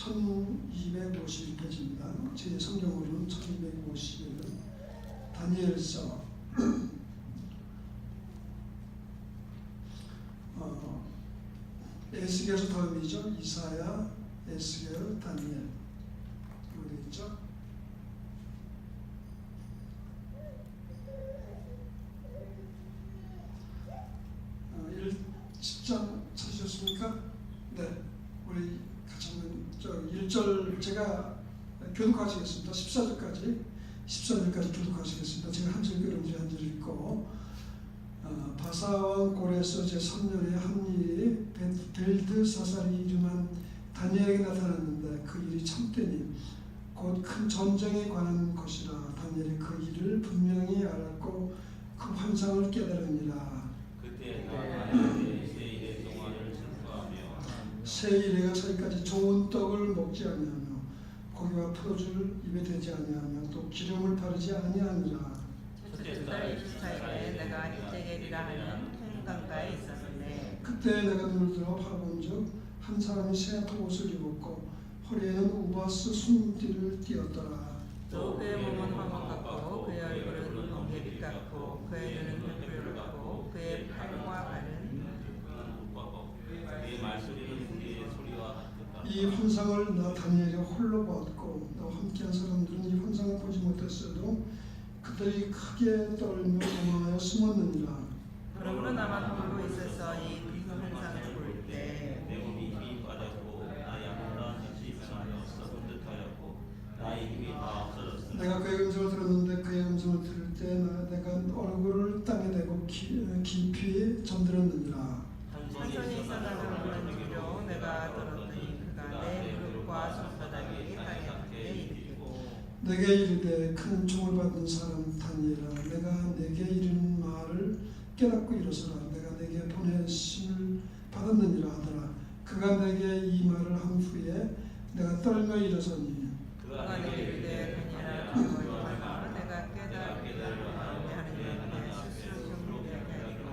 1251페이지입니다. 제 성경으로는 1251 다니엘서 에스겔서 다음이죠. 이사야, 에스겔, 다니엘 이거 되겠죠. 10장 찾으셨습니까? 네, 우리 같이 한번 1절 제가 교독하시겠습니다. 14절까지 교독하시겠습니다. 제가 한 절 그런지 한 절 읽고 바사왕 고레스 제3년에 한 일이 벨드사살이 이름한 다니엘에게 나타났는데 그 일이 참되니 곧 큰 전쟁에 관한 것이라. 다니엘이 그 일을 분명히 알았고 그 환상을 깨달으니라. 그때 다니엘이 세 일의 동안을 슬퍼하며 세 일에가 서기까지 좋은 떡을 먹지 아니하며 고기와 포도주를 입에 대지 아니하며 또 기름을 바르지 아니하니라. 첫째 달 24일에 내가 이제겔이라 하는 통강가에 있었는데 그때 내가 눈을 들어 바라본즉 한 사람이 새 옷을 입었고 허리에는 우바스 순띠를 띠었더라. 또 그의 몸은 황금 같고 그의 얼굴은 멍게빛 같고 그의 눈은 횃불 같고 그의 팔과 발은 그의 말소리는 우리의 소리와 같았다. 이 환상을 나 다니엘이 홀로 보았고 나와 함께한 사람들은 이 환상을 보지 못했어도 그들이 크게 떨며 도망하여 숨었느니라. 그러므로 나만 홀로 있어서 이 큰 환상을 볼 때 내 몸이 힘이 빠졌고 나의 아무런 뜻이 변하여 썩은 듯하였고 나의 힘이 다 없어졌으나 내가 그의 음성을 들었는데 그의 음성을 들을 때 내가 얼굴을 땅에 대고 깊이 잠들었느니라. 한손이 있어나가는 물로 내가 들었더니 그가 내 무릎과 손바닥이 땅에 닿게 일으키고 내게 이르되 큰 총을 받은 사람 다니엘아, 내가 내게 이르는 말을 깨닫고 일어서라. 내가 내게 보내심을 받았느니라 하더라. 그가 내게 이 말을 한 후에 내가 떨며 일어서니 그가 내게 이르되 다니엘아 두려워하지 내가 깨달으려 하는데 하느님의 스스로 경고되게 하기로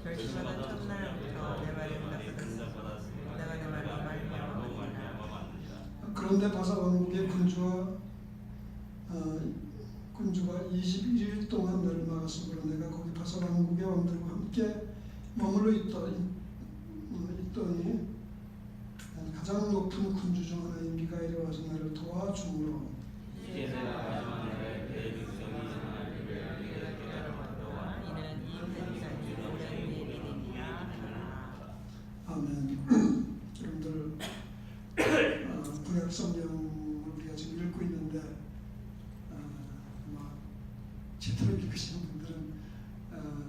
결심하던 첫날부터 내 말을 응답받았으니 내가 내 말을 말미암아 그런데 바사 왕국의 군주가 21일 동안 나를 막았으므로 내가 거기 바사 왕국의 왕들과 함께 머물러 있더니 가장 높은 군주 중 하나인 미가엘이 와서 나를 도와주므로 이제 내가 마지막 날에 내 백성이 하나님을 깨달음하도록 이는 이 회장이 오랜 일이니라 하라. 아멘. 여러분들 구약 성경을 우리가 지금 읽고 있는데 제대로 읽으시는 분들은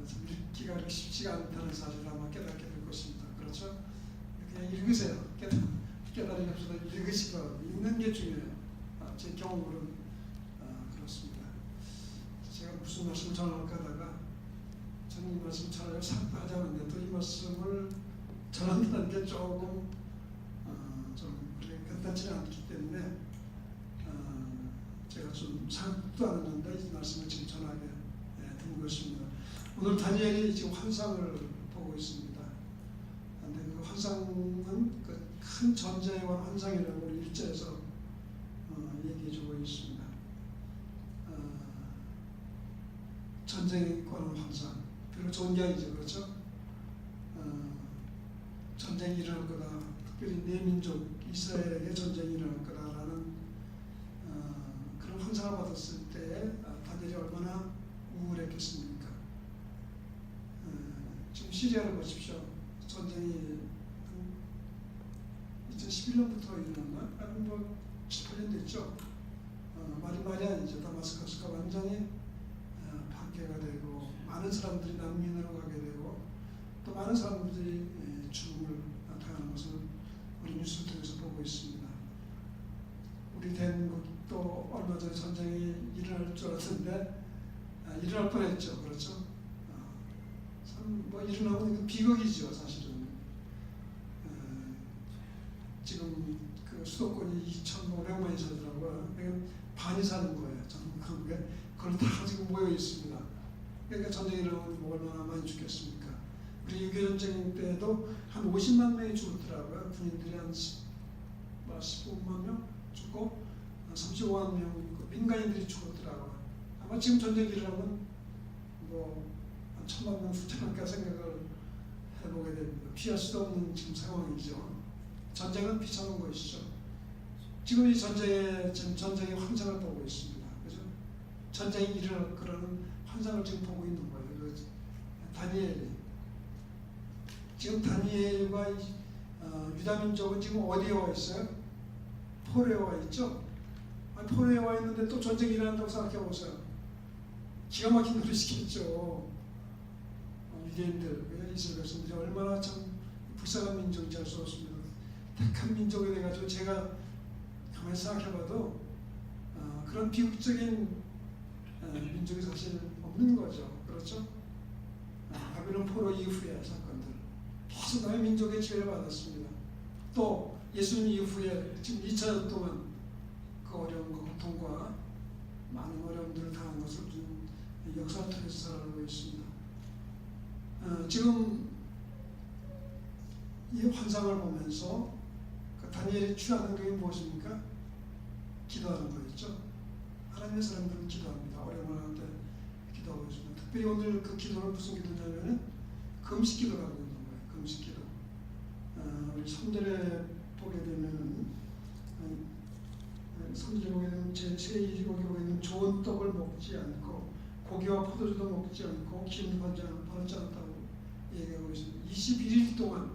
좀 읽기가 그렇게 쉽지가 않다는 사실을 아마 깨닫게 될 것입니다. 그렇죠? 그냥 읽으세요. 깨달음이 없어도 읽으시고 읽는 게 중요해요. 제 경험으로는 그렇습니다. 제가 무슨 말씀을 전할까 하다가 저는 이 말씀 전하려고 하자는데 또 이 말씀을 전한다는 게 조금 좀 그렇게 간단치는 않기 때문에 제가 좀 생각도 안 했는데 이 말씀을 지금 전하게 된 것입니다. 오늘 다니엘이 지금 환상을 보고 있습니다. 그런데 그 환상은 그 큰 전쟁에 관한 환상이라고 우리 1절에서 얘기해주고 있습니다. 전쟁에 관한 환상, 별로 좋은 게 아니죠, 그렇죠? 전쟁이 일어날 거다. 특별히 내 민족 이스라엘에게 전쟁이 일어날 거다라는 그런 환상을 받았을 때 다니엘이 얼마나 우울했겠습니까? 지금 시리아를 보십시오. 전쟁이 2011년부터 일어났나? 아니 뭐 7, 8년 됐죠. 말이 아니죠. 다마스커스가 완전히 파괴가 되고 많은 사람들이 난민으로 가게 되고 또 많은 사람들이 죽음을 당하는 것을 우리 뉴스를 통해서 보고 있습니다. 우리 대한민국도 얼마 전에 전쟁이 일어날 줄 알았는데 일어날 뻔했죠. 그렇죠? 참 뭐 일어나면 비극이죠. 사실은 지금 그 수도권이 2,500만이 살더라고요. 그러니까 반이 사는 거예요. 전국에 그걸 다 지금 모여 있습니다. 그러니까 전쟁이 일어나면 뭐 얼마나 많이 죽겠습니까? 우리 6.25 전쟁 때도 한 50만 명이 죽었더라고요. 군인들이 한 15만 명 죽고 35만 명 민간인들이 죽었더라고요. 아마 지금 전쟁이 일어나면 뭐 1,000만 명 죽지 않을까 생각을 해보게 됩니다. 피할 수도 없는 지금 상황이죠. 전쟁은 비참한 것이죠. 지금 이 전쟁의 환상을 보고 있습니다. 그죠? 전쟁이 일어날 거라는 환상을 지금 보고 있는 거예요. 다니엘이. 지금 다니엘과 유다민족은 지금 어디에 와 있어요? 포로에 와 있죠? 포로에 와 있는데 또 전쟁이 일어난다고 생각해 보세요. 기가 막힌 노릇 시켰죠. 유대인들, 이스라엘 백성들이 얼마나 참 불쌍한 민족인지 알 수 없습니다. 택한 민족이 돼가지고 제가 가만히 생각해봐도 그런 비극적인 민족이 사실 없는 거죠. 그렇죠? 바벨론 포로 이후의 사건들 계속 남의 민족의 지배를 받았습니다. 또 예수님 이후에 지금 2차 동안 그 어려운 고통과 많은 어려움들을 당한 것을 지금 역사를 통해서 살아가고 있습니다. 지금 이 환상을 보면서 그 다니엘이 취하는 게 무엇입니까? 기도하는 거였죠. 하나님의 사람들은 기도합니다. 어려움을 하는데 기도하고 있습니다. 특별히 오늘 그 기도는 무슨 기도냐면은 금식 기도라고 있는 거예요. 금식 기도. 우리 3절에 보게 되면은 3절에 보게 되면 제2 거기 보게 되면 좋은 떡을 먹지 않고 고기와 포도주도 먹지 않고 기름 받지 않았다고 얘기하고 있습니다. 21일 동안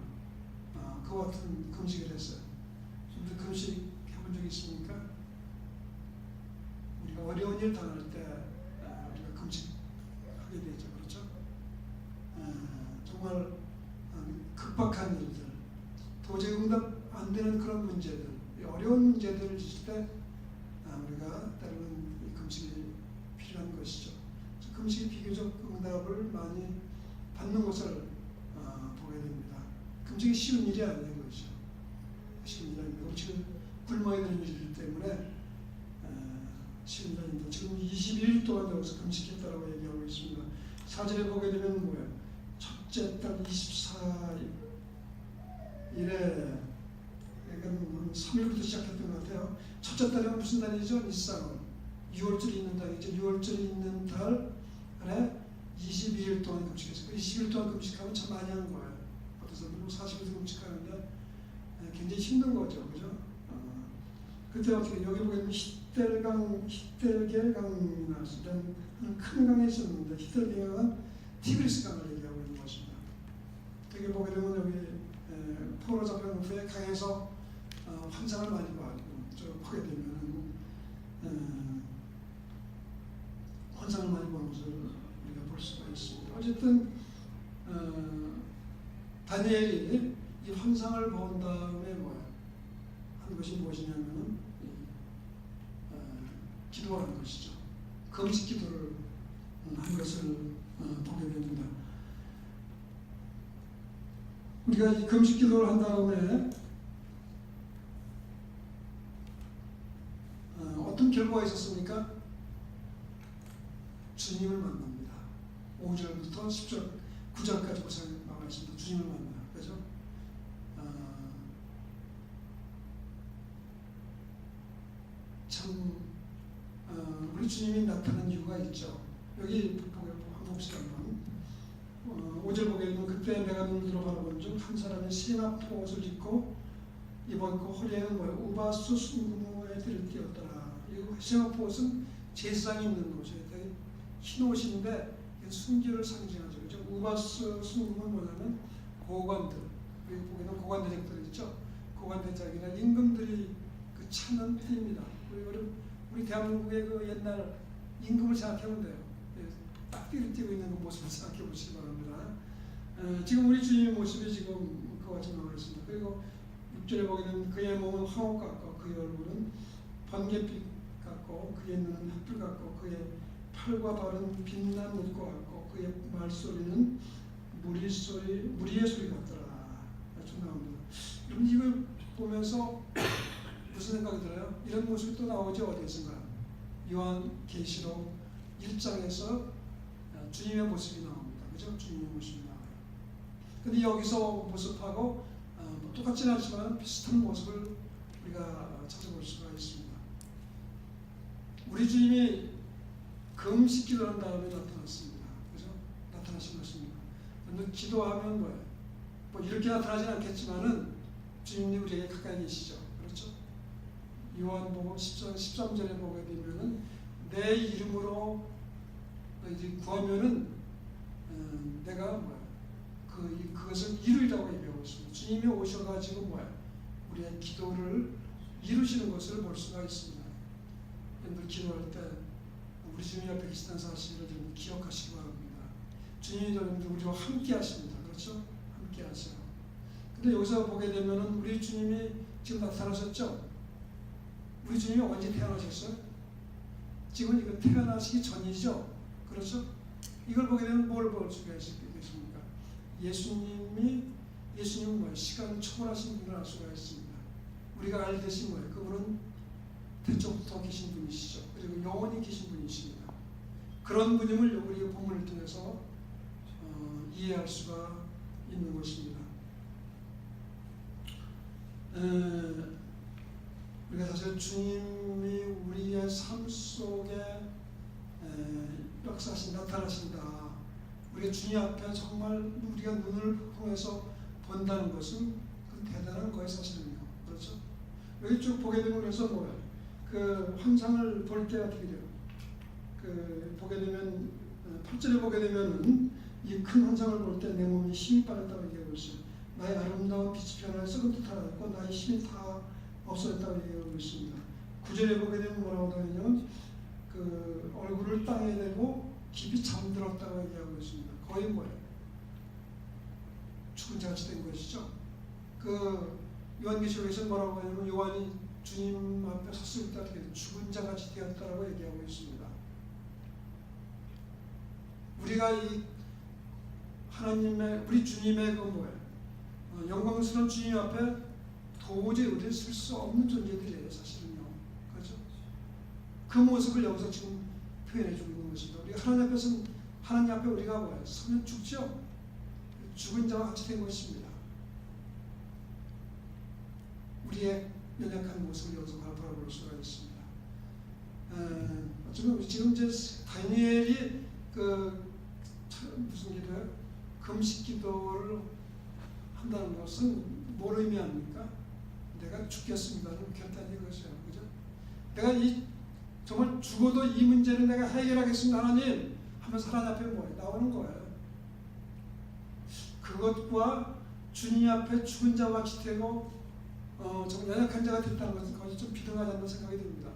그와 같은 금식을 했어요. 우리 금식 해본 적 있습니까? 우리가 어려운 일 당할 때 우리가 금식하게 되죠. 그렇죠? 정말 급박한 일들, 도저히 응답 안 되는 그런 문제들, 어려운 문제들을 지실 때 우리가 때로는 금식이 필요한 것이죠. 금식이 비교적 응답을 많이 받는 것을 보게 됩니다. 금식이 쉬운 일이 아닌 것이죠. 쉬운 일이 아닙니다. 지금 굶어야 되는 일이기 때문에 쉬운 일이 아닙니다. 지금 21일 동안 여기서 금식했다라고 얘기하고 있습니다. 4절에 보게 되면 뭐예요? 첫째 달 24일에 그러니까 3일부터 시작했던 것 같아요. 첫째 달은 무슨 달이죠? 니산. 6월절이 있는 달이죠. 6월절이 있는 달에 22일 동안 금식했어요. 22일 동안 금식하면 참 많이 하는 거예요. 어떠세요? 40일 금식하는데 굉장히 힘든 거죠. 그죠? 그때 어떻게 여기 보면 히델겔 강이 나왔습니다. 큰 강이 있었는데 히델겔 강은 티그리스 강을 얘기하고 있는 것입니다. 여기 보게 되면 여기 포로 잡혀온 후에 강에서 환상을 많이 보게 되면 환상을 많이 보는 것을 우리가 볼 수가 있습니다. 어쨌든 다니엘이 이 환상을 본 다음에 한 것이 무엇이냐면은 기도하는 것이죠. 금식 기도를 한 것을 보게 됩니다. 우리가 이 금식 기도를 한 다음에 어떤 결과가 있었습니까? 주님을 만납니다. 5절부터 10절, 9절까지 보세요. 나와 있습니다. 주님을 만나요. 그죠? 참 우리 주님이 나타난 이유가 있죠. 여기 한번 봅시다. 5절 보게 되면 그때 내가 눈을 들어 바라본 중 한 사람이 세납 옷을 입고 허리에는 우바수 순금의 띠를 띄었더라. 이 세납 옷은 제사장이 입는 옷이에요. 흰 옷인데 순결을 상징하죠. 그렇죠? 우바수 순금은 뭐냐면 고관들, 여기 보게 되면 고관대작들 있죠. 고관대작이나 임금들이 그 차는 띠입니다. 우리 대한민국의 그 옛날 임금을 생각해보면 돼요. 딱 띠를 띄고 있는 그 모습을 생각해 보시기 바랍니다. 지금 우리 주님의 모습이 지금 그와 같이 나와 있습니다. 그리고 6절에 보게 되면 그의 몸은 황옥 같고 그의 얼굴은 번갯빛 같고 그의 눈은 햇불 같고 그의 팔과 발은 빛난 옷과 같고 그의 말소리는 무리의 소리 같더라. 좀 나옵니다. 여러분 이걸 보면서 무슨 생각이 들어요? 이런 모습이 또 나오죠. 어디에선가 요한계시록 1장에서 주님의 모습이 나옵니다. 그죠? 주님의 모습이 나와요. 근데 여기서 모습하고 똑같지는 않지만 비슷한 모습을 우리가 찾아볼 수가 있습니다. 우리 주님이 금식 기도한 다음에 나타났습니다. 그죠? 나타나신 것입니다. 그런데 기도하면 뭐예요? 뭐 이렇게 나타나진 않겠지만은 주님이 우리에게 가까이 계시죠. 그렇죠? 요한복음 13절에 보게 되면은 내 이름으로 이제 구하면은 내가 뭐야? 그것을 이루리라고 얘기하고 있습니다. 주님이 오셔가지고 뭐야? 우리의 기도를 이루시는 것을 볼 수가 있습니다. 여러분들 기도할 때 우리 주님 앞에 계시다는 사실을 좀 기억하시기 바랍니다. 주님이 여러분들 우리와 함께 하십니다. 그렇죠? 함께 하세요. 근데 여기서 보게 되면은 우리 주님이 지금 나타나셨죠? 우리 주님이 언제 태어나셨어요? 지금 이거 태어나시기 전이죠? 그렇죠? 이걸 보게 되면 뭘 볼 수가 있겠습니까? 예수님은 뭐예요? 시간을 초월하신 분을 알 수가 있습니다. 우리가 알듯이 뭐예요? 그분은 태초부터 계신 분이시죠. 그리고 영원히 계신 분이십니다. 그런 분임을 우리 본문을 통해서 이해할 수가 있는 것입니다. 우리가 사실 주님이 우리의 삶 속에 역사하신 나타나신다. 우리가 주님 앞에 정말 우리가 눈을 통해서 본다는 것은 그 대단한 거예요, 사실은요. 그렇죠? 여기 쭉 보게 되면 그래서 뭐예요? 그 환상을 볼 때 어떻게 돼요? 그 보게 되면 8절에 보게 되면은 이 큰 환상을 볼 때 내 몸이 힘이 빠졌다고 얘기하고 있어요. 나의 아름다운 빛이 변하여 썩은 듯 하였고 나의 힘이 다 없어졌다고 얘기하고 있습니다. 9절에 보게 되면 뭐라고 하냐면 그 얼굴을 땅에 대고 깊이 잠들었다고 얘기하고 있습니다. 거의 뭐예요? 죽은 자같이 된 것이죠. 그 요한계시록에서 뭐라고 하냐면 요한이 주님 앞에 섰을 때 어떻게 죽은 자같이 되었다라고 얘기하고 있습니다. 우리가 이 하나님의 우리 주님의 그 뭐예요? 영광스러운 주님 앞에 도저히 우리를 쓸 수 없는 존재들이에요, 사실은요. 그렇죠? 그 모습을 여기서 지금 표현해주고 있는 것입니다. 우리가 하나님 앞에 우리가 뭐예요? 서면 죽죠? 죽은 자와 같이 된 것입니다. 우리의 연약한 모습을 여기서 바라볼 수가 있습니다. 지금 이제 다니엘이 무슨 기도예요? 금식 기도를 한다는 것은 뭘 의미합니까? 내가 죽겠습니다는 결단인 것이에요. 그죠? 내가 정말 죽어도 이 문제는 내가 해결하겠습니다, 하나님 하면서 하나님 앞에 뭐예요? 나오는 거예요. 그것과 주님 앞에 죽은 자와 같이 되고 정말 연약한 자가 됐다는 것은 거의 좀 비등하지 않는 생각이 듭니다.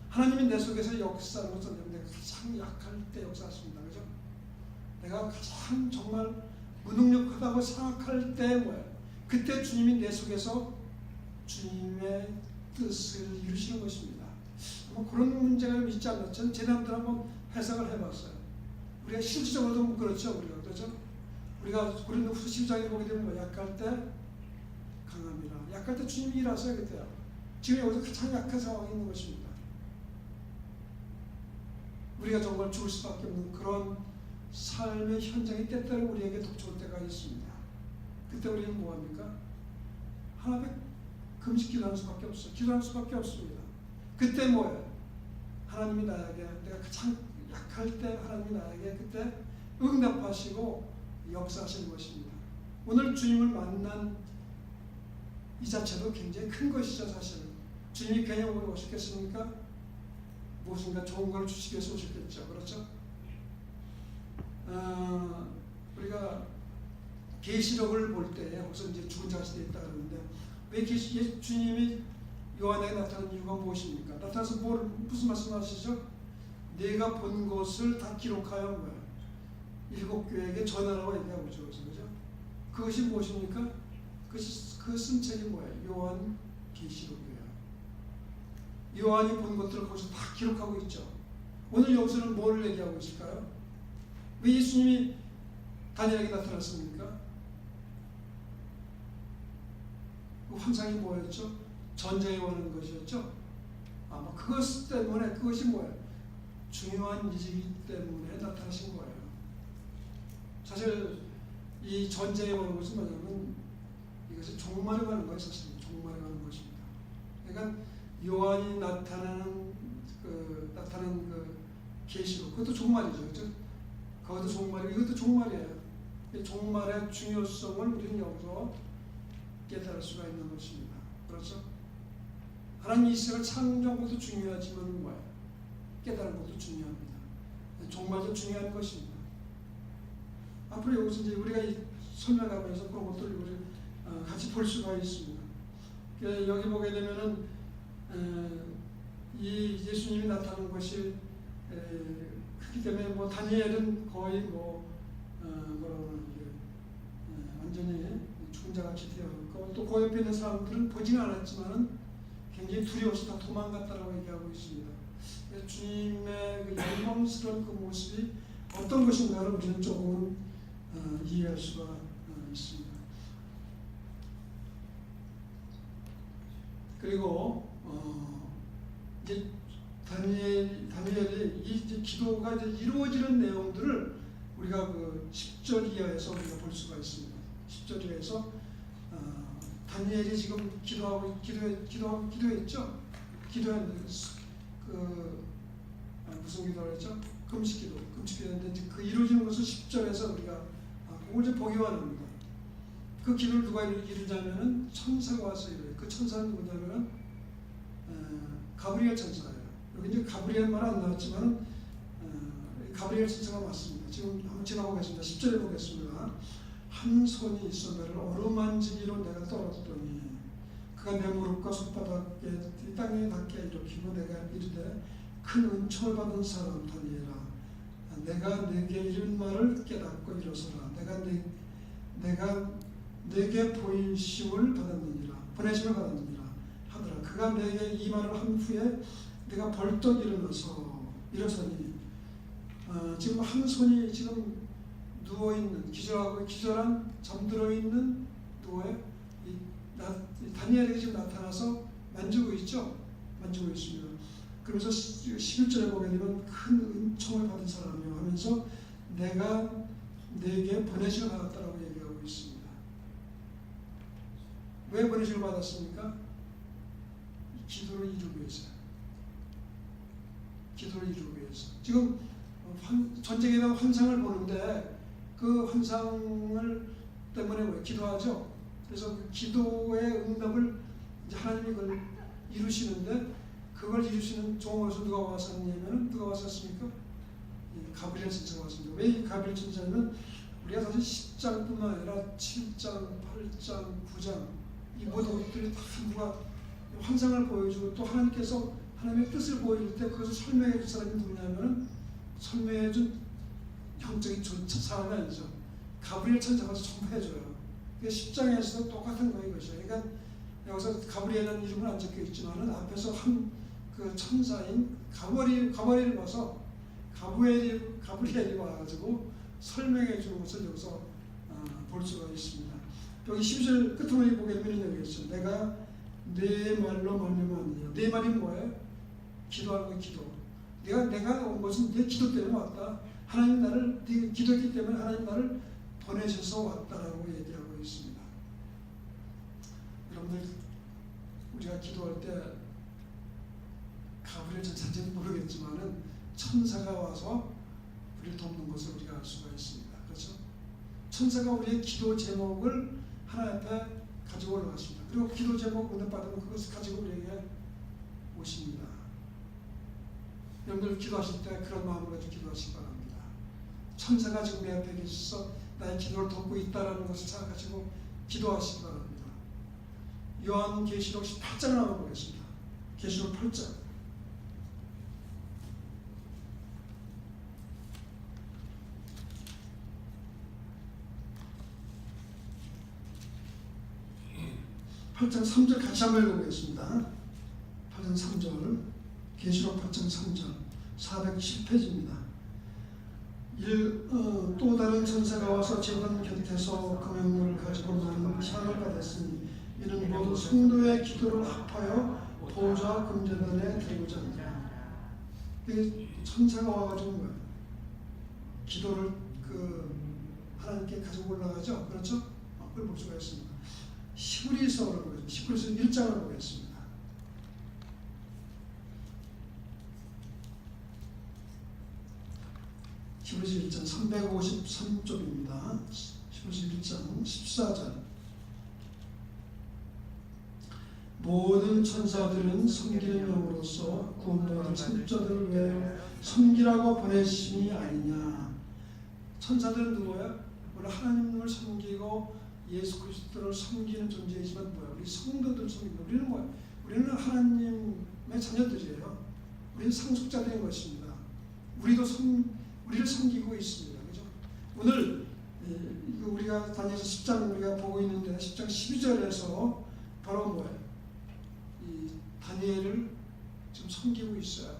하나님이 내 속에서 역사하는 것은 내가 가장 약할 때 역사하십니다. 그죠? 내가 가장 정말 무능력하다고 생각할 때 뭐예요? 그때 주님이 내 속에서 주님의 뜻을 이루시는 것입니다. 그런 문제가 있지 않나? 저는 제 나름대로 한번 해석을 해봤어요. 우리가 실질적으로도 그렇죠. 우리가 고린도후서 10장에 보게 되면 약할 때 강합니다. 약할 때 주님이 일하셔야 그때요. 지금 여기서 가장 약한 상황이 있는 것입니다. 우리가 정말 죽을 수밖에 없는 그런 삶의 현장이 때때로 우리에게 닥쳐올 때가 있습니다. 그때 우리는 뭐합니까? 하나님의 금식 기도하는 수밖에 없어요. 기도하는 수밖에 없습니다. 그때 뭐예요? 하나님이 나에게 내가 가장 약할 때 하나님이 나에게 그때 응답하시고 역사하시는 것입니다. 오늘 주님을 만난 이 자체도 굉장히 큰 것이죠. 사실은 주님이 그냥 오셨겠습니까? 무엇인가 좋은 걸 주시기 위해서 오셨겠죠. 그렇죠? 우리가 계시록을 볼 때 거기서 이제 죽은 자가 되어 있다 그러는데 왜 주님이 요한에게 나타난 이유가 무엇입니까? 나타나서 무슨 말씀하시죠? 내가 본 것을 다 기록하여 뭐야? 7교회에게 전하라고 얘기하고 있죠. 그죠? 그것이 무엇입니까? 그 쓴 책이 뭐예요? 요한 계시록이에요. 요한이 본 것들을 거기서 다 기록하고 있죠. 오늘 여기서는 뭘 얘기하고 있을까요? 왜 예수님이 다니엘에게 나타났습니까? 그 환상이 뭐였죠? 전쟁에 오는 것이었죠. 아마 그것 때문에 그것이 뭐예요? 중요한 일이기 때문에 나타나신 거예요. 사실 이 전쟁에 오는 것은 뭐냐면 이것이 종말에 가는 거예요. 사실 종말에 가는 것입니다. 그러니까 요한이 나타나는 그 계시록, 그것도 종말이죠, 그렇죠? 그것도 종말이고 이것도 종말이에요. 이 종말의 중요성을 우리는 여기서 깨달을 수가 있는 것입니다. 그렇죠? 하나님 이 세상을 창조한 것도 중요하지만 뭐예요? 깨달은 것도 중요합니다. 종말도 중요한 것입니다. 앞으로 여기서 이제 우리가 설명하면서 그런 것들을 우리 같이 볼 수가 있습니다. 여기 보게 되면은 이 예수님이 나타난 것이 크기 때문에 뭐 다니엘은 거의 완전히 죽은 자 같이 되었고 또 그 옆에 있는 사람들은 보지는 않았지만은 굉장히 두려워서 다 도망갔다라고 얘기하고 있습니다. 주님의 그 영광스러운 그 모습이 어떤 것인가를 우리는 조금 이해할 수가 있습니다. 그리고 이제 다니엘이 이 기도가 이제 이루어지는 내용들을 우리가 그 10절 이하에서 우리가 볼 수가 있습니다. 10절 이하에서 다니엘이 지금 기도했죠. 기도했는데 무슨 기도를 했죠? 금식기도했는데 그 이루어지는 것을 10절에서 우리가 그걸 이제 보기 원합니다. 그 기도를 누가 이루자면은 천사가 와서 이루어요. 그 천사는 누구냐면은 가브리엘 천사예요. 여기 이제 가브리엘 말 안 나왔지만은 가브리엘 천사가 맞습니다. 지금 한번 지나보겠습니다. 10절에 보겠습니다. 한 손이 있어 나를 어루만지기로 내가 떨었더니 그가 내 무릎과 손바닥에 땅에 닿게 일으키고 내가 이르되 큰 은총을 받은 사람 다니엘아 내가 내게 이른 말을 깨닫고 일어서라. 내가 내게 보이심을 받았느니라 보내심을 받았느니라 하더라. 그가 내게 이 말을 한 후에 내가 벌떡 일어서니 지금 한 손이 지금 누워있는 기절한 잠들어 있는 다니엘에게 지금 나타나서 만지고 있죠. 만지고 있습니다. 그러면서 11절에 보게 되면 큰 은총을 받은 사람이요 하면서 내가 내게 보내심을 받았다라고 얘기하고 있습니다. 왜 보내심을 받았습니까? 기도를 이루기 위해서요. 기도를 이루기 위해서. 지금 전쟁에 대한 환상을 보는데 그 환상을 때문에 왜 기도하죠? 그래서 그 기도의 응답을 이제 하나님이 그걸 이루시는데 그걸 이루시는 종으로서 누가 왔었냐면 누가 왔었습니까? 가브리엘 천사가 왔습니다. 왜 이 가브리엘 천사냐면 우리가 사실 10장뿐만 아니라 7장, 8장, 9장 이 모든 것들이 다 누가 환상을 보여주고 또 하나님께서 하나님의 뜻을 보여줄 때 그것을 설명해 줄 사람이 누구냐면 설명해 준 영적인 사람이 아니죠. 가브리엘 천사가 전파해줘요. 10장에서도 똑같은 거예요. 이것이. 그러니까 여기서 가브리엘이라는 이름은 안 적혀 있지만은 앞에서 한 그 천사인 가브리엘이 와서 가브리엘이 와가지고 설명해 주는 것을 여기서 볼 수가 있습니다. 여기 12절 끝으로 보게 되면 여기 있죠. 내가 내 말로 말미암았느니라. 내 말이 뭐예요? 기도하는 거 기도. 내가 온 것은 내 기도 때문에 왔다. 하나님 나를 네 기도했기 때문에 하나님 나를 보내셔서 왔다라고 얘기하고 있습니다. 여러분들 우리가 기도할 때 가브리엘 천사인지는 모르겠지만은 천사가 와서 우리를 돕는 것을 우리가 알 수가 있습니다. 그렇죠? 천사가 우리의 기도 제목을 하나님 앞에 가지고 올라갔습니다. 그리고 기도 제목 응답받으면 그것을 가지고 우리에게 오십니다. 여러분들 기도하실 때 그런 마음으로 가지고 기도하시기 바랍니다. 천사가 지금 내 앞에 계셔서 나의 기도를 돕고 있다는 것을 생각하시고 기도하시기 바랍니다. 요한계시록 18장을 한번 보겠습니다. 계시록 8장. (8장 3절) 같이 한번 읽어보겠습니다. 8장 3절 계시록 8장 3절 410페이지입니다. 또 다른 천사가 와서 제단 곁에서 금형물을 가지고 많은 향을 받았으니 이는 모두 성도의 기도를 합하여 보좌 금제단에 드리고자 합니다. 천사가 와가지고 뭐예요? 기도를 하나님께 가지고 올라가죠. 그렇죠? 그걸 볼 수가 있습니다. 히브리서를 보겠습니다. 히브리서 1장을 보겠습니다. 히브리서 1장 353쪽입니다. 히브리서 1장 14절. 모든 천사들은 섬기는 영으로서 구원받은 선자들을 위하여 섬기라고 보내심이 아니냐. 천사들은 누구야? 우리 하나님을 섬기고 예수 그리스도를 섬기는 존재이지만 뭐야? 우리 성도들 섬기는. 우리는 뭐야? 우리는 하나님의 자녀들이에요. 우리는 상속자들인 것입니다. 우리를 섬기고 있습니다. 그죠? 오늘 우리가 다니엘서 10장 우리가 보고 있는데 10장 12절에서 바로 뭐예요? 이 다니엘을 지금 섬기고 있어요.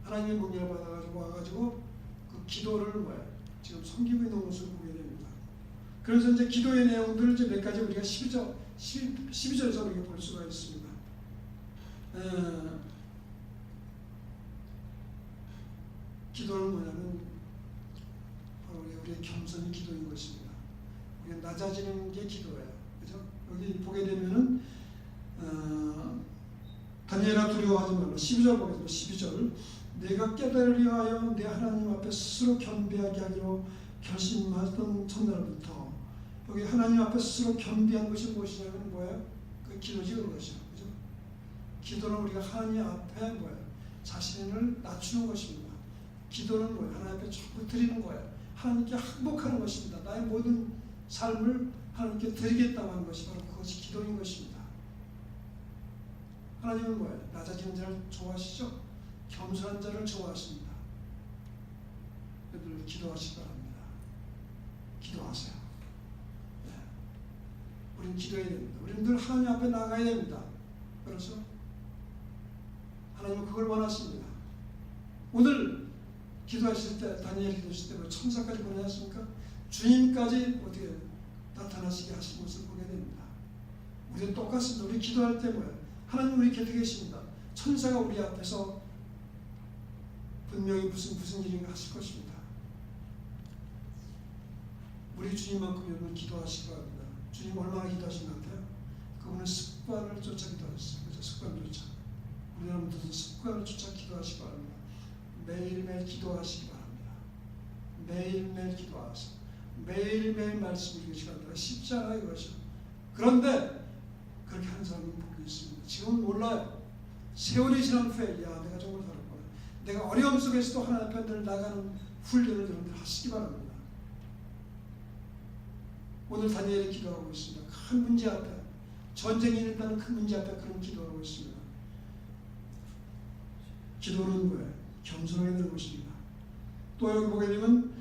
하나님의 명령을 받아가지고 와가지고 그 기도를 뭐예요? 지금 섬기고 있는 모습을 보게 됩니다. 그래서 이제 기도의 내용들을 이제 몇 가지 우리가 12절에서 우리가 볼 수가 있습니다. 기도는 뭐냐면 바로 우리의 겸손이 기도인 것입니다. 우리가 낮아지는 게 기도예요. 그죠? 여기 보게 되면은 다니엘아 두려워하지 말라. 12절 보겠습니다. 12절. 내가 깨달으려 하여 내 하나님 앞에 스스로 겸비하게 하기로 결심하던 첫날부터. 여기 하나님 앞에 스스로 겸비한 것이 무엇이냐면 뭐예요? 그 기도지 그것이요. 그죠? 기도는 우리가 하나님 앞에 뭐예요? 자신을 낮추는 것입니다. 기도는 뭐예요? 하나님 앞에 전부 드리는 거예요. 하나님께 항복하는 것입니다. 나의 모든 삶을 하나님께 드리겠다고 하는 것이 바로 그것이 기도인 것입니다. 하나님은 뭐예요? 낮아지는 자를 좋아하시죠? 겸손한 자를 좋아하십니다. 여러분 기도하시기 바랍니다. 기도하세요. 네. 우리는 기도해야 됩니다. 우리는 늘 하나님 앞에 나가야 됩니다. 그래서 하나님은 그걸 원하십니다. 오늘 기도하실 때, 다니엘 기도하실 때 뭐 천사까지 보내셨습니까? 주님까지 어떻게 나타나시게 하신 것을 보게 됩니다. 우리는 똑같습니다. 우리 기도할 때 뭐예요? 하나님 우리 곁에 계십니다. 천사가 우리 앞에서 분명히 무슨 일인가 하실 것입니다. 우리 주님만큼 여러분 기도하시기 바랍니다. 주님 얼마나 기도하신 것 같아요? 그분은 습관을 쫓아 기도하셨어요. 그죠? 습관을 쫓아. 우리 여러분들도 습관을 쫓아 기도하시기 바랍니다. 매일매일 기도하시기 바랍니다. 매일매일 기도하세요. 매일매일 말씀 읽으시기 바랍니다. 쉽지 않아요 이것이. 그런데 그렇게 하는 사람은 복이 있습니다. 지금은 몰라요. 세월이 지난 후에 야 내가 정말 다르구나. 내가 어려움 속에서도 하나님 앞에 늘 나가는 훈련을 여러분들 하시기 바랍니다. 오늘 다니엘이 기도하고 있습니다. 큰 문제 앞에, 전쟁이 일어나는 큰 문제 앞에 그런 기도하고 있습니다. 기도는 뭐예요? 겸손하게 되는 것입니다. 또 여기 보게 되면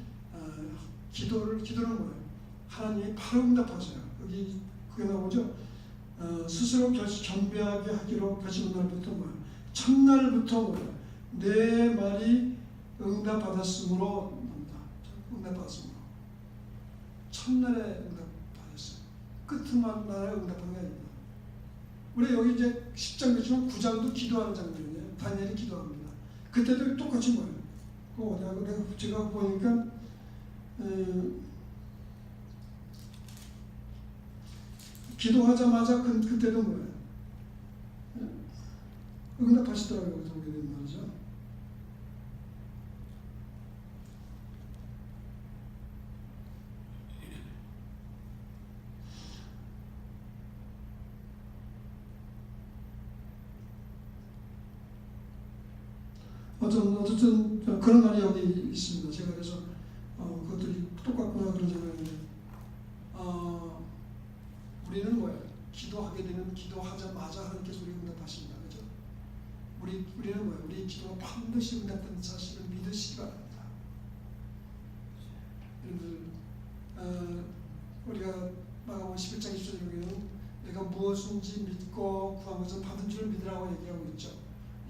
기도는 뭐예요? 하나님이 바로 응답하세요. 여기 그게 나오죠? 스스로 겸비하게 하기로 하시는 날부터 뭐예요? 첫날부터 뭐예요? 내 말이 응답받았으므로 응답받았으므로 첫날에 응답받았어요. 끝만 날에 응답한 게 아닙니다. 우리 여기 이제 10장 그렇지만 9장도 기도하는 장면이에요. 다니엘이 기도합니다. 그때도 똑같이 뭐예요? 내가 제가 보니까 기도하자마자 그때도 뭐예요? 응답하시더라고요. 여기서 보게 되는 말이죠. 어쨌든 그런 말이 여기 있습니다. 제가 그래서 그것들이 똑같구나 그런 생각인데 우리는 뭐예요? 기도하게 되면 기도하자마자 하나님께서 우리 응답하십니다. 그죠? 우리는 뭐예요? 우리 기도가 반드시 응답되는 사실을 믿으시기 바랍니다. 여러분들 우리가 마가복음 11장 20절 여기는 내가 무엇인지 믿고 구한 것을 받은 줄 믿으라고 얘기하고 있죠.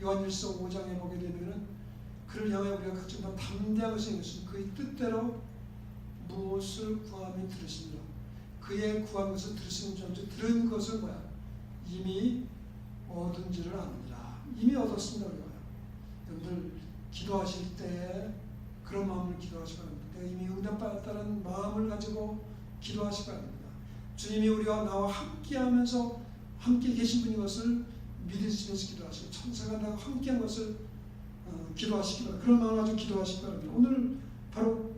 요한일서 5장에 보게 되면은 그를 향해 우리가 갖춘 바 담대한 것이 있습니다. 그의 뜻대로 무엇을 구하면 들으시니라. 그의 구한 것을 들으시는 줄 들은 것을 뭐야? 이미 얻은 줄을 아느니라. 이미 얻었습니다. 우리가. 여러분들 기도하실 때 그런 마음을 기도하시기 바랍니다. 내가 이미 응답받았다는 마음을 가지고 기도하시기 바랍니다. 주님이 우리와 나와 함께하면서 함께 계신 분인 것을 믿으시면서 기도하시고 천사가 나와 함께한 것을 기도하시기 바랍니다. 그런 마음을 가지고 기도하시기 바랍니다. 오늘 바로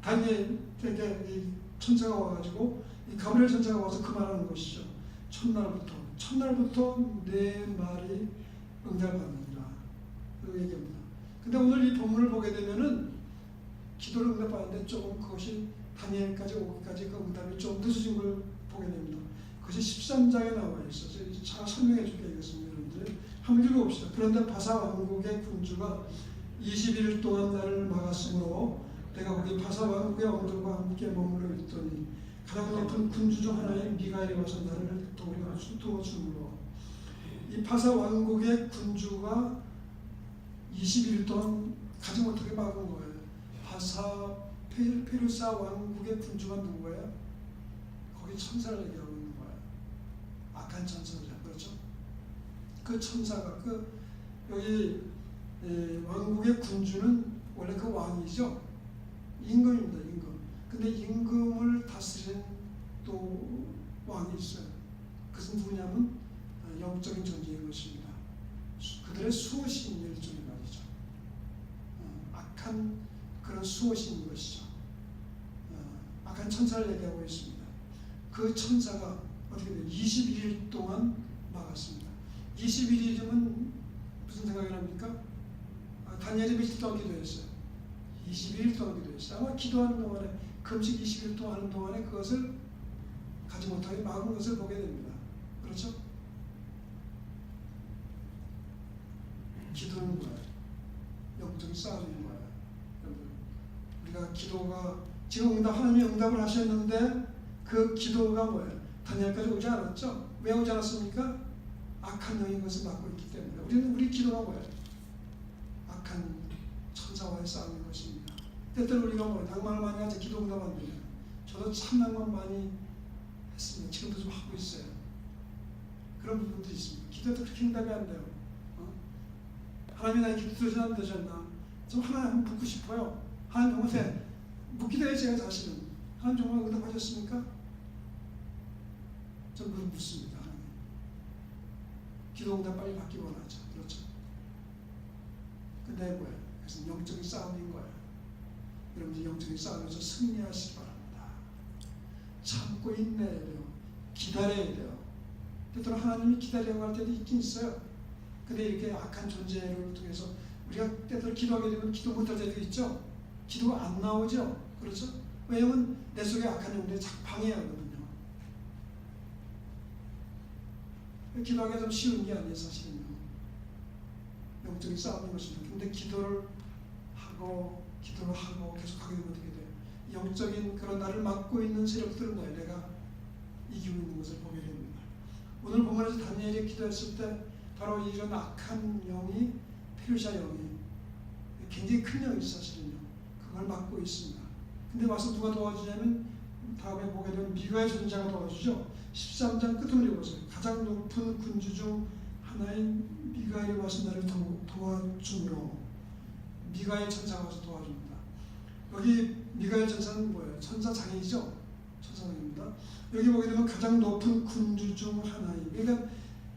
다니엘에게 이 천사가 와가지고 이 가브리엘 천사가 와서 그 말하는 것이죠. 첫날부터 내 말이 응답받느니라. 그 얘기합니다. 근데 오늘 이 본문을 보게 되면은 기도를 응답받는데 조금 그것이 다니엘까지 오기까지 그 응답이 좀 늦어진 걸 보게 됩니다. 그것이 13장에 나와 있어서 제가 설명해 줄게요. 이것은 여러분들 한번 읽어봅시다. 그런데 바사 왕국의 군주가 21일 동안 나를 막았으므로 내가 거기 바사 왕국의 왕들과 함께 머무르 있더니 가장 높은 군주 중 하나인 미가엘이 와서 나를 도와주므로 이 바사 왕국의 군주가 21일 동안 가지 못하게 막은 거예요. 바사 페르사 왕국의 군주가 누구예요? 거기 천사를 얘기하고 있는 거예요. 악한 천사죠. 그렇죠? 그 천사가 여기 왕국의 군주는 원래 그 왕이죠. 임금입니다. 임금. 근데 임금을 다스리는 또 왕이 있어요. 그것은 누구냐면 영적인 존재인 것입니다. 그들의 수호신 일종의 말이죠. 악한 그런 수호신인 것이죠. 악한 천사를 얘기하고 있습니다. 그 천사가 어떻게 돼요? 21일 동안 막았습니다. 21일이면 무슨 생각이 납니까? 다니엘이 며칠 동안 기도했어요? 21일 동안 기도했어요. 아마 기도하는 동안에 금식 20일 동안 하는 동안에 그것을 가지 못하게 막은 것을 보게 됩니다. 그렇죠? 기도는 뭐예요? 영적인 싸움인 거예요. 여러분, 우리가 기도가 지금 하나님이 응답을 하셨는데 그 기도가 뭐예요? 다니엘까지 오지 않았죠? 왜 오지 않았습니까? 악한 영이 것을 막고 있기 때문에. 우리 기도가 뭐예요? 악한 천사와의 싸움인 것입니다. 때때로 우리가 뭐예요? 낭만을 많이 하죠. 기도 응답 안 되면. 저도 참 낭만 많이 했습니다. 지금도 좀 하고 있어요. 그런 부분도 있습니다. 기도도 그렇게 응답이 안 돼요. 하나님이 나의 기도 들으셨나 되셨나? 좀 하나님 한번 묻고 싶어요. 하나님 정말 묻기도 해요. 제가 자신은. 하나님 정말 응답하셨습니까? 좀 묻습니다. 하나님. 기도 응답 빨리 받기 원하죠. 그렇죠? 근데 뭐예요? 그래서 영적인 싸움인 거예요. 여러분들 영적인 싸움에서 승리하시기 바랍니다. 참고 인내해야 돼요. 기다려야 돼요. 때때로 하나님이 기다려고 할 때도 있긴 있어요. 근데 이렇게 악한 존재를 통해서 우리가 때때로 기도하게 되면 기도 못할 때도 있죠. 기도가 안 나오죠. 그렇죠? 왜냐면 내 속에 악한 영들이 자꾸 방해하거든요. 기도하기가 좀 쉬운 게 아니에요. 사실은요. 영적인 싸움인 것입니다. 근데 기도를 하고 계속 하게 되면 어떻게 돼요? 영적인 그런 나를 막고 있는 세력들은 뭐예요? 내가 이기고 있는 것을 보게 됩니다. 오늘 본문에서 다니엘이 기도했을 때 바로 이런 악한 영이 페르시아 영이 굉장히 큰 영이 사실은요. 그걸 막고 있습니다. 근데 와서 누가 도와주냐면 다음에 보게 되면 미가엘 전사가 도와주죠. 13장 끝을 읽어보세요. 가장 높은 군주 중 하나인 미가엘이 와서 나를 도와주므로 미가엘 천사가 와서 도와줍니다. 여기 미가엘 천사는 뭐예요? 천사장이죠. 천사장입니다. 여기 보게 되면 가장 높은 군주 중 하나인. 그러니까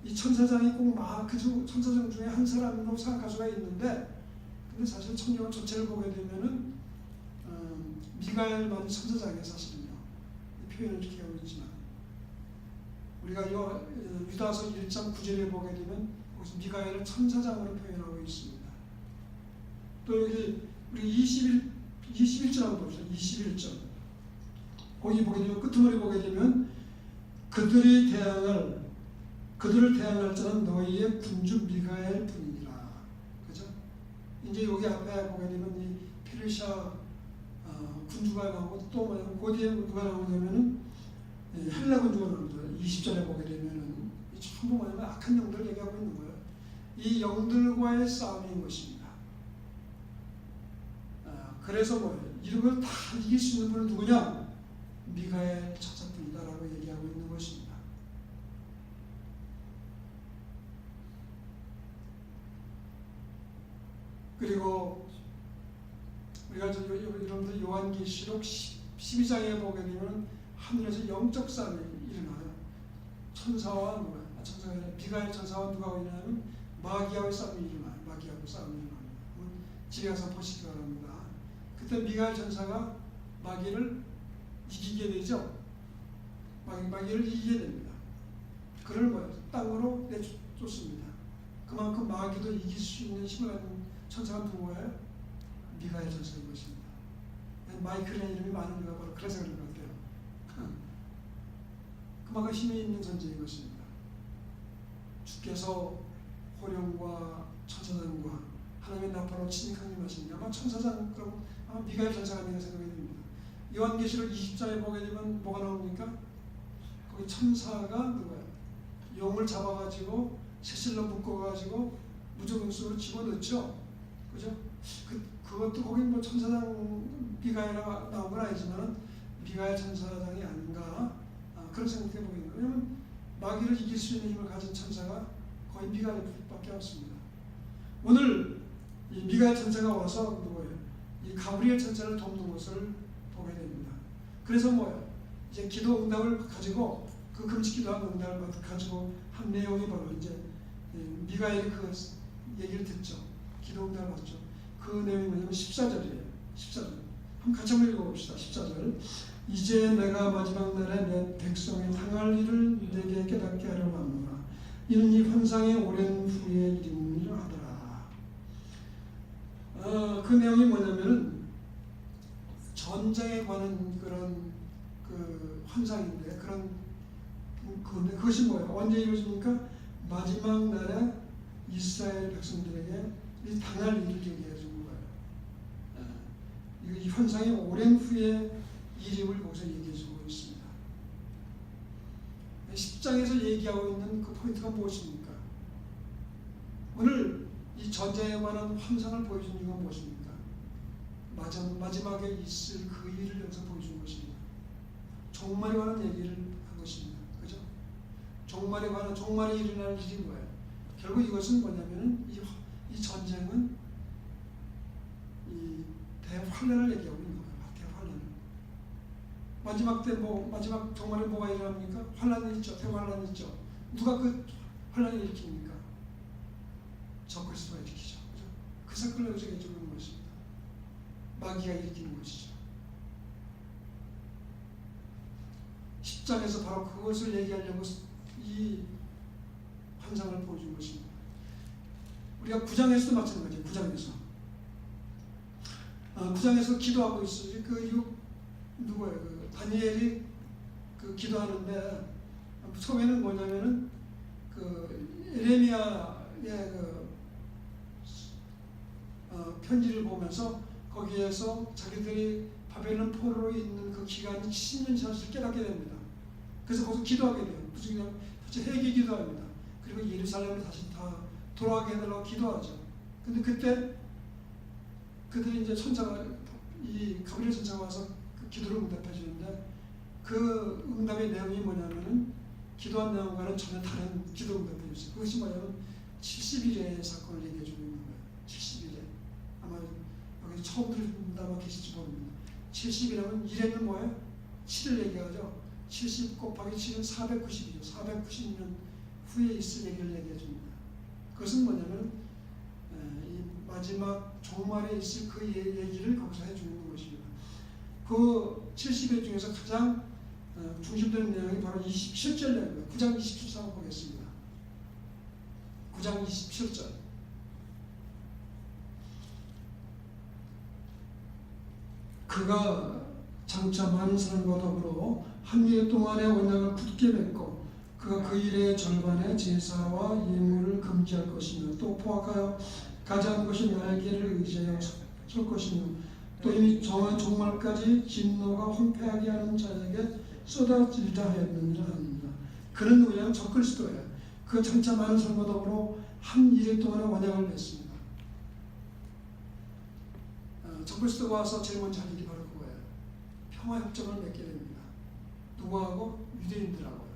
이 천사장이 꼭 그 천사장 중에 한 사람으로 생각할 수가 있는데, 근데 사실 성경 전체를 보게 되면은 미가엘만이 천사장이에요. 사실은요. 이 표현을 이렇게 하고 있지만 우리가 유다서 1장 9절에 보게 되면 거기서 미가엘을 천사장으로 표현하고 있습니다. 또 여기 우리 21절 한번 봅시다. 21절. 거기 보게 되면 끝머리 보게 되면 그들을 대항할 자는 너희의 군주 미가엘 뿐이니라. 그죠? 이제 여기 앞에 보게 되면 이 페르시아 군주가 나오고 또 뭐냐면 거기에 누가 나오냐면은 헬라 군주가 나옵니다. 20절에 보게 되면은 전부 뭐냐면 악한 영들을 얘기하고 있는 거예요. 이 영들과의 싸움인 것입니다. 그래서 뭐예요? 이런 걸 다 이길 수 있는 분은 누구냐? 미가엘 천사뿐이다라고 얘기하고 있는 것입니다. 그리고 우리가 여러분들 요한계시록 12장에 보게 되면 하늘에서 영적 싸움이 일어나요. 천사와 천사가 아니라 미가엘 천사와 누가 일어나면 마귀하고의 싸움이 일어나요. 마귀하고 싸움이 일어납니다. 집에 가서 보시기 바랍니다. 그때 미가엘 전사가 마귀를 이기게 되죠. 마귀를 이기게 됩니다. 그를 뭐예요? 땅으로 내쫓습니다. 그만큼 마귀도 이길 수 있는 힘을 가진 천사가 누구예요? 미가엘 전사인 것입니다. 마이클이라는 이름이 많은 이유가 바로 그래서 그런 것 같아요. 그만큼 힘이 있는 존재인 것입니다. 주께서 호령과 천사장과 하나님의 나팔로 친히 강림하시니 아마 천사장 그럼 아마 미가엘 전사가 아닌가 생각이 듭니다. 요한계시록 20장에 보게 되면 뭐가 나옵니까? 거기 천사가 누구예요? 용을 잡아가지고 새실로 묶어가지고 무저금 속으로 집어넣죠. 그죠? 그것도 거기 뭐 천사장 미가엘가 나온 건 아니지만 미가엘 천사장이 아닌가 그런 생각해 보이는 거예요. 왜냐하면 마귀를 이길 수 있는 힘을 가진 천사가 거의 미가엘밖에 없습니다. 오늘 이 미가엘 천사가 와서 누구예요? 이 가브리엘 천사를 돕는 것을 보게 됩니다. 그래서 뭐예요? 이제 기도 응답을 가지고 그 금식기도한 응답을 가지고 한 내용이 바로 이제 미가엘이 그 얘기를 듣죠. 기도 응답을 받죠. 그 내용이 뭐냐면 14절이에요. 14절. 한번 같이 한번 읽어봅시다. 14절. 이제 내가 마지막 날에 내 백성이 당할 일을 내게 깨닫게 하려고 합니다. 이는 이 환상의 오랜 후의 일임이라 하더라. 그 내용이 뭐냐면은 전쟁에 관한 그런 그 환상인데 그것이 뭐예요? 언제 이루어집니까? 마지막 날에 이스라엘 백성들에게 이 당할 일을 얘기해 주는 거예요. 이 환상이 오랜 후에 일임을 거기서 얘기해 주고 있습니다. 10장에서 얘기하고 있는 그 포인트가 무엇입니까? 오늘 이 전쟁에 관한 환상을 보여준 이유가 무엇입니까? 마지막에 있을 그 일을 여기서 보여준 것입니다. 종말에 관한 얘기를 한 것입니다. 그죠? 종말에 관한 종말에 일어날 일이 뭐예요? 결국 이것은 뭐냐면은 이 전쟁은 이 대환란을 얘기하고 있는 거예요. 대환란. 마지막 때 마지막 종말에 뭐가 일어납니까? 환란이 있죠. 대환란이 있죠. 누가 그 환란을 일으킵니까? 적그리스도가 일으키죠. 그죠? 그 사건을 여기서 얘기해 주는 것입니다. 마귀가 일으키는 것이죠. 10장에서 바로 그것을 얘기하려고 이 환상을 보여준 것입니다. 우리가 9장에서도 마찬가지예요. 9장에서 기도하고 있어요. 누구예요? 그 다니엘이 그 기도하는데 처음에는 뭐냐면은 그 에레미야의 그 편지를 보면서 거기에서 자기들이 바벨론 포로로 있는 그 기간이 70년 지났을 깨닫게 됩니다. 그래서 거기서 기도하게 돼요. 그중에 회개 기도합니다. 그리고 예루살렘을 다시 다 돌아가게 해달라고 기도하죠. 근데 그때 그들이 이제 이 가브리엘 천사가 와서 그 기도를 응답해 주는데 그 응답의 내용이 뭐냐면은 기도한 내용과는 전혀 다른 기도 응답해 주세요. 그것이 뭐냐면 70일의 사건을 얘기해 주고 있는 거예요. 70일에. 아마 여기 처음 들은다만 계실지 모릅니다. 70이라면 1에는 뭐예요? 7을 얘기하죠. 70 곱하기 7은 490이죠. 490년 후에 있을 얘기를 얘기해 줍니다. 그것은 뭐냐면 이 마지막 종말에 있을 그 얘기를 거기서 해주는 것입니다. 그 70일 중에서 가장 중심되는 내용이 바로 27절 내용입니다. 9장 27절 한번 보겠습니다. 9장 27절. 그가 장차 많은 사람과 더불어 한 일 동안의 언약을 굳게 맺고 그가 그 일의 절반의 제사와 예물을 금지할 것이며 또 포악하여 가장 것이 날개를 의지하여 설 것이며 또 이미 정한 종말까지 진노가 황폐하게 하는 자에게 쏟아지리라 하였느니라 합니다. 그는 누구냐면 적그리스도예요. 그 장차 많은 사람과 더불어 한 일 동안의 언약을 맺습니다. 적그리스도가 와서 제일 먼저 할 일이 바로 그거예요. 평화협정을 맺게 됩니다. 누구하고? 유대인들하고요.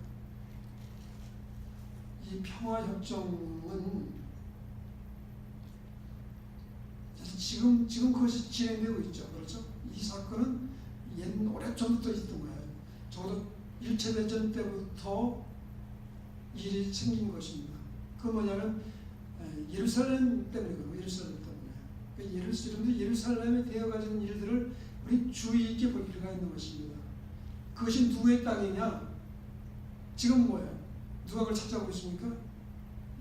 이 평화협정은 지금 그것이 진행되고 있죠. 그렇죠? 이 사건은 오래전부터 있던 거예요. 적어도 1차 대전 때부터 일이 생긴 것입니다. 그 뭐냐면 예루살렘 때문이거든요. 예루살렘 때문에. 예루살렘에 되어가지는 일들을 우리 주의 있게 볼 필요가 있는 것입니다. 그것이 누구의 땅이냐? 지금 뭐예요? 누가 그걸 차지하고 있습니까?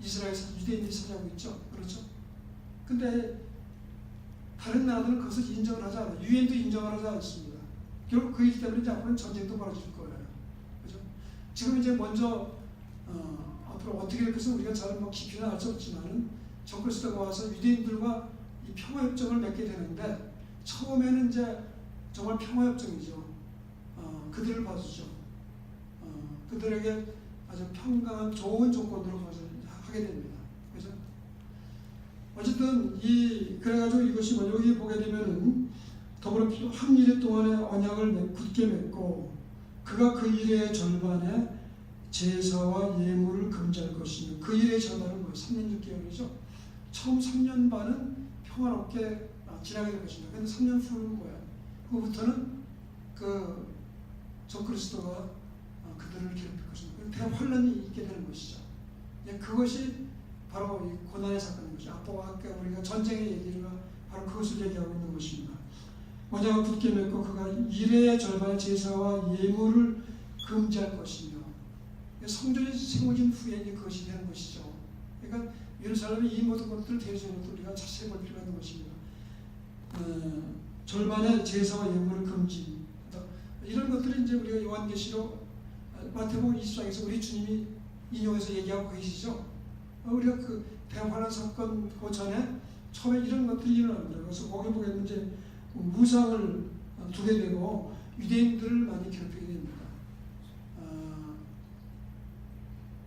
이스라엘에서 유대인들이 차지하고 있죠. 그렇죠? 근데 다른 나라들은 그것을 인정을 하지 않아요. 유엔도 인정을 하지 않습니다. 결국 그 일 때문에 이제 앞으로는 전쟁도 벌어질 거예요. 그죠? 지금 이제 먼저 앞으로 어떻게 될 것은 우리가 잘 깊이는 알 수 없지만은 정글스터가 와서 유대인들과 이 평화협정을 맺게 되는데 처음에는 이제 정말 평화협정이죠. 그들을 봐주죠. 그들에게 아주 평강한 좋은 조건으로 그것을 하게 됩니다. 그죠? 어쨌든 그래가지고 이것이 여기 보게 되면은 더불어 한 일의 동안에 언약을 굳게 맺고 그가 그 일의 절반에 제사와 예물을 금지할 것이며 그 일의 절반은 뭐예요? 3년 6개월이죠. 처음 3년 반은 평화롭게 지나게 될 것입니다. 그런데 3년 후는 뭐야? 그부터는 그 적그리스도가 그들을 괴롭힐 것입니다. 대환란이 있게 되는 것이죠. 그것이 바로 이 고난의 사건인 것이죠. 아까 우리가 전쟁의 얘기가 바로 그것을 얘기하고 있는 것입니다. 언약을 굳게 맺고 그가 일의 절반의 제사와 예물을 금지할 것이며 성전이 세워진 후에 그것이 되는 것이죠. 그러니까 예루살렘의 이 모든 것들을 대해서는 우리가 자세히 볼 필요가 있는 것입니다. 절반의 제사와 예물을 금지. 이런 것들이 이제 우리가 요한계시록 마태복음 20장에서 우리 주님이 인용해서 얘기하고 계시죠. 우리가 그 대환란 사건 그 전에 처음에 이런 것들이 일어납니다. 그래서 거기 보게 되면 이제 무상을 두게 되고 유대인들을 많이 괴롭히게 됩니다.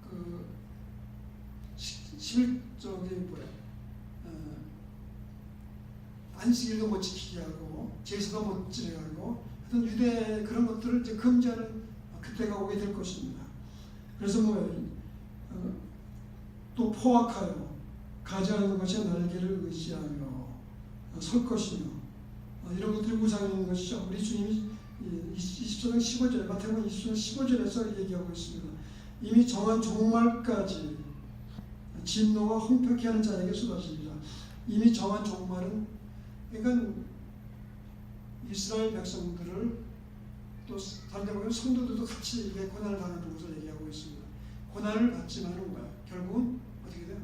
그 11쪽에 뭐야? 안식일도 못 지키게 하고 제사도 못 지내게 하고 하여튼 유대 그런 것들을 이제 금지하는 그때가 오게 될 것입니다. 그래서 또 포악하여 가지하는 것에 날개를 의지하며 설 것이며 이런 것들이 우상인 것이죠. 우리 주님이 24장 15절 마태복음 24장 15절에서 얘기하고 있습니다. 이미 정한 종말까지 진노가 홍평케 하는 자에게 쏟아집니다. 이미 정한 종말은 그러니까 이스라엘 백성들을 또 다른 데 보면 성도들도 같이 고난을 당하는 것을 얘기하고 있습니다. 고난을 받지만은 뭐야? 결국은 어떻게 돼요?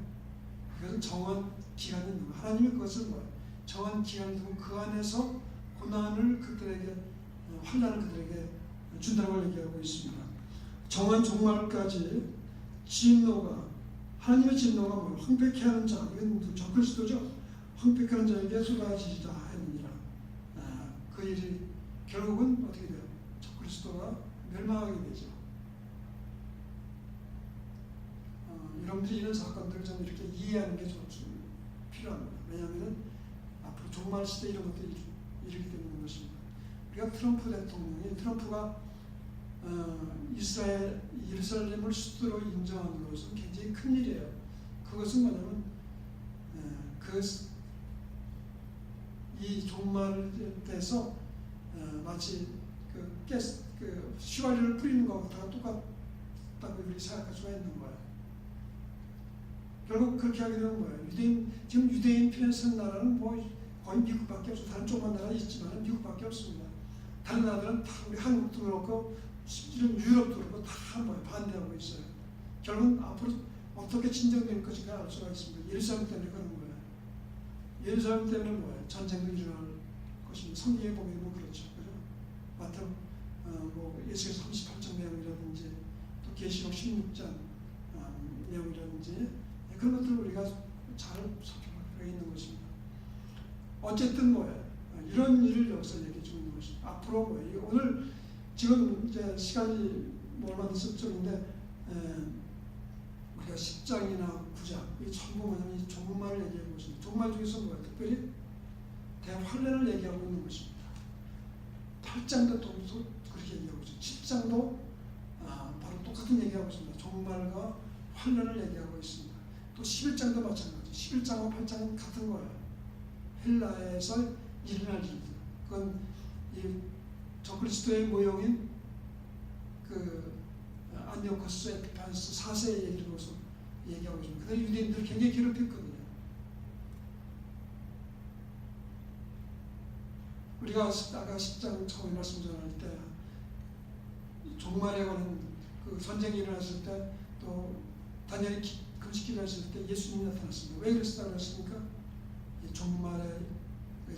그것은 정한 기간이 있는 거예요. 하나님이 그것을 뭐야? 정한 기간이 두고 그 안에서 고난을 그들에게 환난을 그들에게 준다는 걸 얘기하고 있습니다. 정한 종말까지 진노가 하나님의 진노가 뭐 황폐케 하는 자 이건 적그리스도죠. 황폐케 하는 자에게 쏟아지자 했느니라. 그 일이 결국은 어떻게 돼요? 적그리스도가 멸망하게 되죠. 여러분들이 이런 사건들을 좀 이렇게 이해하는 게 좀 필요합니다. 왜냐하면 앞으로 종말 시대 이런 것들이 이르게 되는 것입니다. 우리가 트럼프가 예루살렘을 수도로 인정하는 것은 굉장히 큰 일이에요. 그것은 뭐냐면 이 종말 때에서 마치 그 휘발유를 뿌리는 것과 똑같다고 우리 생각할 수가 있는 거예요. 결국 그렇게 하게 되는 거예요. 지금 유대인 피난하는 나라는 뭐 거의 미국밖에 없어. 다른 조그만 나라 있지만 미국밖에 없습니다. 다른 나라들은 다 우리 한국도 그렇고 유럽도 그렇고 다 반대하고 있어요. 결국은 앞으로 어떻게 진정될 것인가 알 수가 있습니다. 예루살렘 때문에 그런 거예요. 예루살렘 때문에 뭐예요? 전쟁도 일어날 것입니다. 성경에 보게 되면 그렇죠. 그죠? 마태 예수께서 38장 내용이라든지 또 계시록 16장 내용이라든지 그런 것들을 우리가 잘 살펴볼 필요가 있는 것입니다. 어쨌든 이런 일을 여기서 얘기해 주는 것입니다. 앞으로 오늘 지금 이제 시간이 얼마 안 있었는데 우리가 10장이나 9장 이 전부 뭐냐면 이 종말을 얘기하고 있습니다. 종말 중에서 특별히 대환란을 얘기하고 있는 것입니다. 8장도 또 그렇게 얘기하고 있습니다. 10장도 바로 똑같은 얘기하고 있습니다. 종말과 환란을 얘기하고 있습니다. 또 11장도 마찬가지. 11장과 8장은 같은 거예요. 헬라에서 일어날 일들. 그건 이 적그리스도의 모형인 그 안티오코스 에피판스 4세의 얘기를 거기서 얘기하고 있습니다. 그들 유대인들을 굉장히 괴롭혔거든요. 우리가 아까 10장 처음에 말씀 전할 때 종말에 관한 그 전쟁이 일어났을 때 또 다니엘이 금식 기도했을 때 예수님이 나타났습니다. 왜 그랬다고 했습니까? 종말에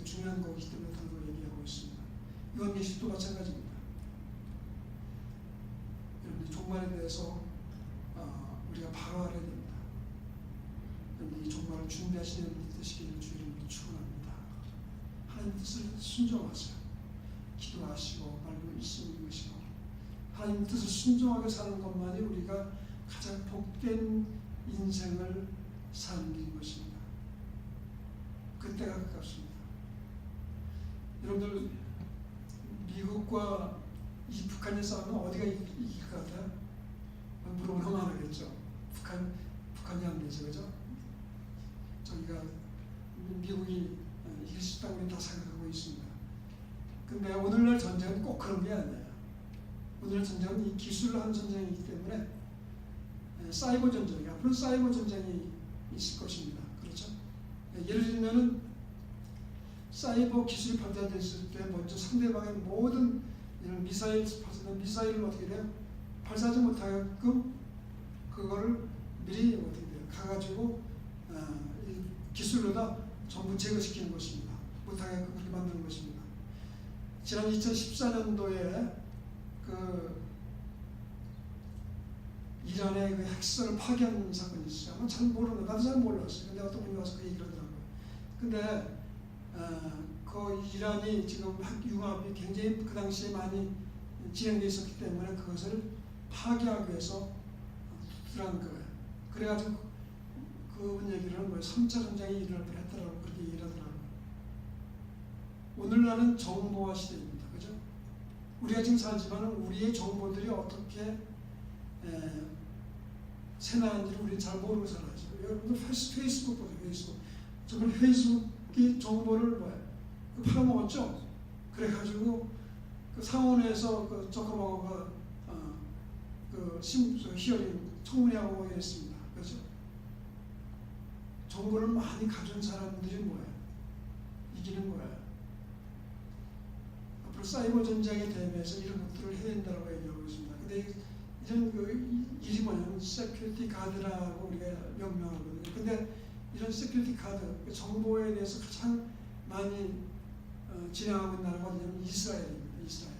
중요한 거기 때문에 그런 걸 얘기하고 있습니다. 요한계시도 마찬가지입니다. 여러분 종말에 대해서 우리가 바로 알아야 됩니다. 이 종말을 준비하시는 분이 되시기를 주의 이름으로 축원합니다. 하나님 뜻을 순종하세요. 기도하시고 말씀을 읽으시고 하나님 뜻을 순종하게 사는 것만이 우리가 가장 복된 인생을 사는 길인 것입니다. 그때가 가깝습니다. 여러분들 미국과 이 북한의 싸움은 어디가 이길 것 같아요? 물어보면 안 하겠죠. 북한이 안 되죠, 그죠? 저희가 미국이 이길 수 있다고 우리는 다 생각하고 있습니다. 근데 오늘날 전쟁은 꼭 그런 게 아니에요. 오늘날 전쟁은 이 기술을 하는 전쟁이기 때문에 사이버 전쟁이 앞으로 사이버 전쟁이 있을 것입니다. 그렇죠? 예를 들면은 사이버 기술이 발달됐을 때 먼저 상대방의 모든 이런 미사일을 어떻게 돼요? 발사하지 못하게끔 그거를 미리 어떻게 돼요? 가가지고 이 기술로다 전부 제거시키는 것입니다. 못하게 그렇게 만드는 것입니다. 지난 2014년도에 그 이란의 그 핵시설을 파괴한 사건이 있어요. 아마 잘 모르는, 나도 잘 몰랐어요. 근데 어떤 분이 와서 그 얘기를 하더라고요. 근데 그 이란이 지금 핵융합이 굉장히 그 당시에 많이 진행되어 있었기 때문에 그것을 파괴하기 위해서 들어간 거예요. 그래가지고 그분 얘기를 하는 거예요. 3차 전쟁이 일어날 뻔했더라고 그렇게 얘기를 하더라고요. 오늘날은 정보화 시대입니다. 그죠? 우리가 지금 살지만 우리의 정보들이 어떻게 새나는지를 우리는 잘 모르고 살아야죠. 여러분들 페이스북 보세요. 페이스북. 정말 페이스북이 정보를 팔아먹었죠. 그래가지고 그 상원에서 그 저커버거가 그 히어링 청문회하고 이랬습니다. 그렇죠? 정보를 많이 가진 사람들이 뭐예요? 이기는 거예요. 앞으로 사이버 전쟁에 대비해서 이런 것들을 해야 된다고 얘기하고 있습니다. 근데 이런 그 일이 뭐냐면 세큐리티 가드라고 우리가 명명하거든요. 근데 이런 세큐리티 가드, 정보에 대해서 가장 많이 진행하고 있는 나라가 어디냐면 이스라엘입니다. 이스라엘.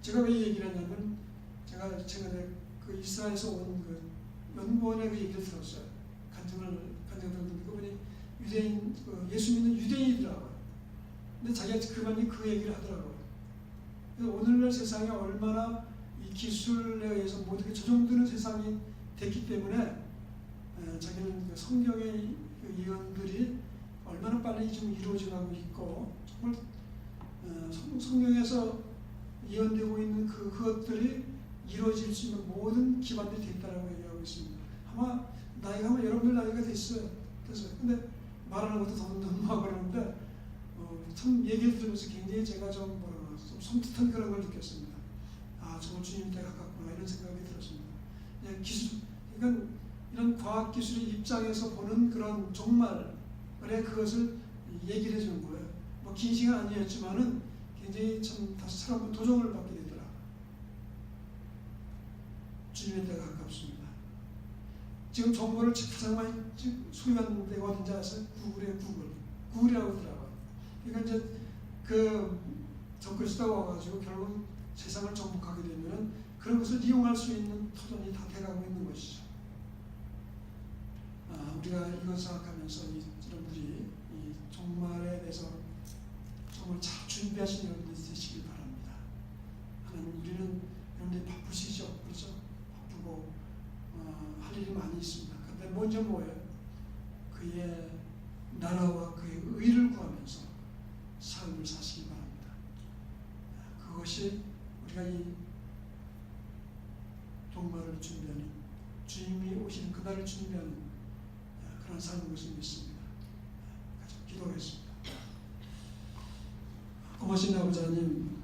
제가 왜 얘기를 하냐면 제가 최근에 그 이스라엘에서 온 그 연구원의 그 얘기를 들었어요. 간증을 듣는데 그분이 유대인, 예수 믿는 유대인이더라고요. 근데 자기가 그만이 그 얘기를 하더라고요. 그래서 오늘날 세상에 얼마나 이 기술에 의해서 모든 게 조정되는 세상이 됐기 때문에 자기는 그 성경의 그 예언들이 얼마나 빨리 지금 이루어져가고 있고 정말 성경에서 예언되고 있는 그것들이 이루어질 수 있는 모든 기반들이 됐다라고 얘기하고 있습니다. 아마 나이가 여러분들 나이가 됐어요. 근데 말하는 것도 더듬하고 그러는데 참 얘기를 들으면서 굉장히 제가 좀 섬뜩한 그런 걸 느꼈습니다. 아, 정말 주님 때가 가깝구나 이런 생각이 들었습니다. 기술, 그러니까 이런 과학 기술의 입장에서 보는 그런 종말에 그것을 얘기를 해주는 거예요. 뭐 긴 시간 아니었지만은 굉장히 참 다시 사람은 도전을 받게 되더라. 주님의 때가 가깝습니다. 지금 정보를 가장 많이 소유하는 데가 어딘지 아세요? 구글이라고 하더라고요. 그러니까 이제 그 정글 쓰다가 와가지고 결국 세상을 정복하게 되면은 그런 것을 이용할 수 있는 터전이 다 돼가고 있는 것이죠. 우리가 이걸 생각하면서 여러분들이 이 종말에 대해서 정말 잘 준비하신 여러분들이 되시길 바랍니다. 하나님, 우리는 여러분들이 바쁘시죠, 그렇죠? 바쁘고 할 일이 많이 있습니다. 그런데 먼저 뭐예요? 그의 나라와 그의 의를 구하면서 삶을 사시기 바랍니다. 그것이 우리가 이 종말을 준비하는, 주님이 오시는 그날을 준비하는 그런 삶인 것을 믿습니다. 같이 기도하겠습니다. 고마신 아버지 하나님,